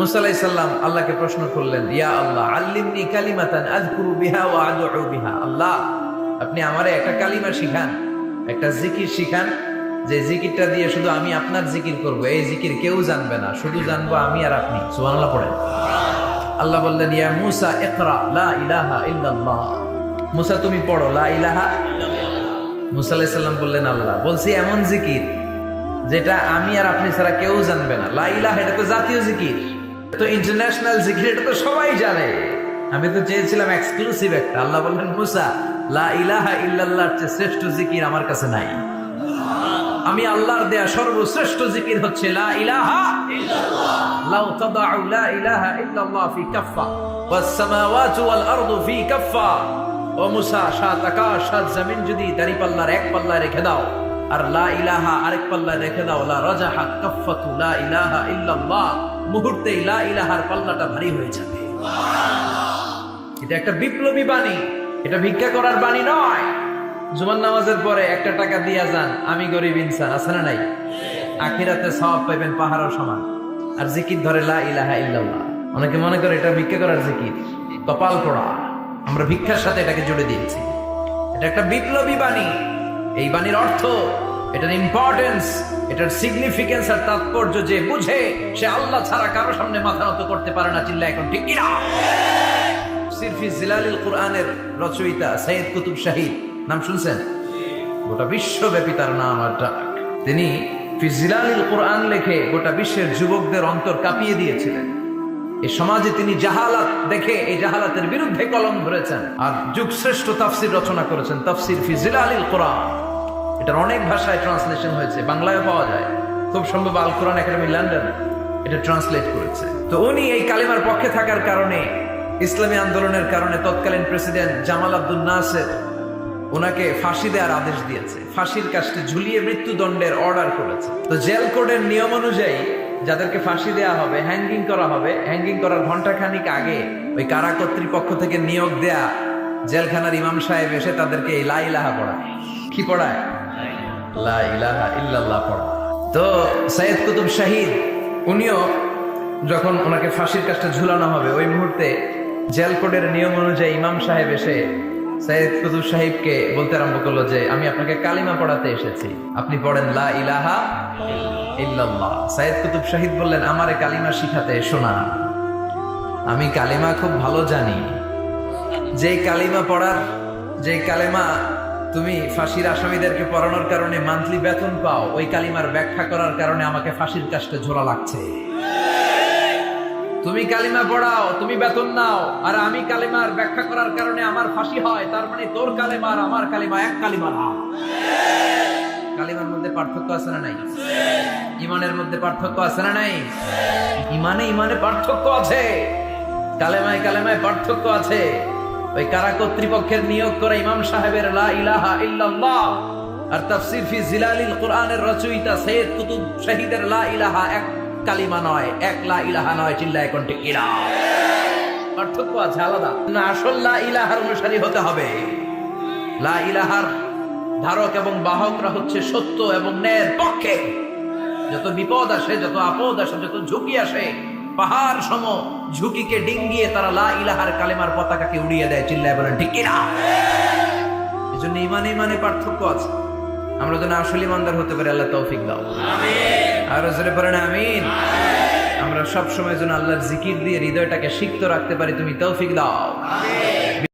মুসা আলাইহিস সালাম আল্লাহকে প্রশ্ন করলেন, ইয়া আল্লাহ আল্লিমনি কালিমাতান আযকুরু বিহা ওয়া আদউ বিহা। আল্লাহ, আপনি আমারে একটা কালিমা শিখান, একটা জিকির শিখান, যে জিকিরটা দিয়ে শুধু আমি আপনার জিকির করব, এই জিকির কেউ জানবে না, শুধু জানবো আমি আর আপনি। সুবহানাল্লাহ পড়েন। আল্লাহ বললেন, ইয়া মুসা ইকরা লা ইলাহা ইল্লাল্লাহ। মুসা তুমি পড়ো লা ইলাহা ইল্লাল্লাহ। মুসা আলাইহিস সালাম বললেন, আল্লাহ বলছি এমন জিকির যেটা আমি আর আপনি ছাড়া কেউ জানবে না। লা ইলাহা এটা তো জাতীয় জিকির, তো ইন্টারন্যাশনাল জিকির, এটা তো সবাই জানে। আমি তো চেয়েছিলাম এক্সক্লুসিভ একটা। আল্লাহ বললেন, মুসা লা ইলাহা ইল্লাল্লাহর চেয়ে শ্রেষ্ঠ জিকির আমার কাছে নাই। আমি আল্লাহর দেয়া সর্বশ্রেষ্ঠ জিকির হচ্ছে লা ইলাহা ইল্লাল্লাহ। লাউ তাদাউ লা ইলাহা ইল্লাল্লাহ ফি কাফফা ওয়াস সামাওয়াতু ওয়াল আরদু ফি কাফফা। ও মুসা, সাত আকাশ সাত জমিন যদি দাঁড়িপাল্লার এক পাল্লায় রেখে দাও আর লা ইলাহা আরেক পাল্লায় রেখে দাও, লা রাজাহা কাফফাতু লা ইলাহা ইল্লাল্লাহ, মুহূর্তেই লা ইলাহার পাল্লাটা ভারী হয়ে যাবে। এটা একটা বিপ্লবী বাণী, এটা ভিক্ষা করার বাণী নয়। জুমার নামাজের পরে একটা টাকা দিয়া যান, আমি গরিব ইনসান, আছে না নাই? আখিরাতে সওয়াব পাইবেন পাহাড়ের সমান। আর জিকির ধরে লা ইলাহা ইল্লাল্লাহ। অনেকে মনে করে এটা ভিক্ষা করার জিকির, কপাল পোড়া। আমরা ভিক্ষার সাথে এটাকে জুড়ে দিয়েছি। এটা একটা বিপ্লবী বাণী। এই বাণীর অর্থ, এটার ইম্পর্টেন্স, এটার সিগনিফিকেন্স আর তাৎপর্য যে বুঝে, সে আল্লাহ ছাড়া কারো সামনে মাথা নত করতে পারে না। চিল্লা এখন ঠিক কিনা? সিরফি জিলালিল কুরআনের রচয়িতা সৈয়দ কুতুব শাহিদ, নাম শুনছেন? গোটা বিশ্বব্যাপী তার নাম আর ডাক। তিনি ফি জিলালিল কুরআন লিখে গোটা বিশ্বের যুবকদের অন্তর কাঁপিয়ে দিয়েছিলেন। এই সমাজে তিনি জাহালাত দেখে এই জাহালাতের বিরুদ্ধে কলম ধরেছেন আর যুগশ্রেষ্ঠ তাফসির রচনা করেছেন, তাফসির ফি জিলালিল কুরআন। এটার অনেক ভাষায় ট্রান্সলেশন হয়েছে, বাংলায় পাওয়া যায়। খুব সম্ভব আল কোরআন একাডেমি লন্ডন এটা ট্রান্সলেট করেছে। তো উনি এই কালিমার পক্ষে থাকার কারণে, ইসলামী আন্দোলনের কারণে তৎকালীন প্রেসিডেন্ট জামাল আব্দুল নাসের ওনাকে ফাঁসি দেওয়ার আদেশ দিয়েছে, ফাঁসির কাস্টে ঝুলিয়ে মৃত্যুদণ্ডের অর্ডার করেছে। তো জেল কোডের নিয়ম অনুযায়ী যাদেরকে ফাঁসি দেওয়া হবে, হ্যাঙ্গিং করা হবে, হ্যাঙ্গিং করার ঘন্টাখানিক আগে ওই কারা কর্তৃপক্ষ থেকে নিয়োগ দেয়া জেলখানার ইমাম সাহেব এসে তাদেরকে এই লা ইলাহা পড়ায়। কি পড়ায়? লা ইলাহা ইল্লাল্লাহ পড়ায়। তো সৈয়দ কুতুব শাহিদ উনিও যখন ওনাকে ফাঁসির কাজটা ঝুলানো হবে, ওই মুহূর্তে জেল কোডের নিয়ম অনুযায়ী ইমাম সাহেব এসে সৈয়দ কুতুব সাহিবকে বলতে আরম্ভ করলো যে আমি আপনাকে কালিমা পড়াতে এসেছি, আপনি পড়েন লা ইলাহা ইল্লাল্লাহ। সৈয়দ কুতুব শাহিদ বললেন, আমারে কালিমা শিখাতে এসো না, আমি কালিমা খুব ভালো জানি। যে কালিমা পড়ার, যে কালিমা তুমি ফাঁসির আসামিদেরকে পড়ানোর কারণে মান্থলি বেতন পাও, ওই কালিমার ব্যাখ্যা করার কারণে আমাকে ফাঁসির কাস্টে ঝোলা লাগছে। তুমি কালিমা পড়াও, তুমি বেতন নাও, আর আমি কালিমার ব্যাখ্যা করার কারণে আমার ফাঁসি হয়, তার মানে তোর কালিমা আর আমার কালিমা এক কালিমা না। কালিমার মধ্যে পার্থক্য আছে না নাই? ইমানের মধ্যে পার্থক্য আছে না নাই? ইমানে পার্থক্য আছে, কালেমায় কালেমায় পার্থক্য আছে। ওই কারা কর্তৃপক্ষের নিয়োগ করা ইমাম সাহেবের লা ইলাহা ইল্লাল্লাহ আর তাফসির ফি জিলালিল কুরআনের রচয়িতা সৈয়দ কুতুব শাহিদের লা ইলাহা এক কালিমা নয়, এক লা ইলাহা নয়। চিল্লা এখন ঠিক কিনা? পার্থক্য আছে, আলাদা। আসল লা ইলাহার অনুসারী হতে হবে। লা ইলাহার ধারক এবং বাহকরা হচ্ছে সত্য এবং ন্যায়ের পক্ষে। যত বিপদ আসে, যত আপদ আসে, যত ঝুঁকি আসে, পাহাড় সম ঝুঁকিকে ডিঙ্গিয়ে তারা লা ইলাহার কালেমার পতাকাকে উড়িয়ে দেয়। চিল্লায় বলেন ঠিক কিনা? এই জন্য ইমানে পার্থক্য আছে। আমরা যেন আসলে ইমানদার হতে পারি, আল্লাহ তৌফিক দাও। আর জোরে পড়েন আমিন। আমরা সব সময় যেন আল্লাহর জিকির দিয়ে হৃদয়টাকে সিক্ত রাখতে পারি, তুমি তৌফিক দাও।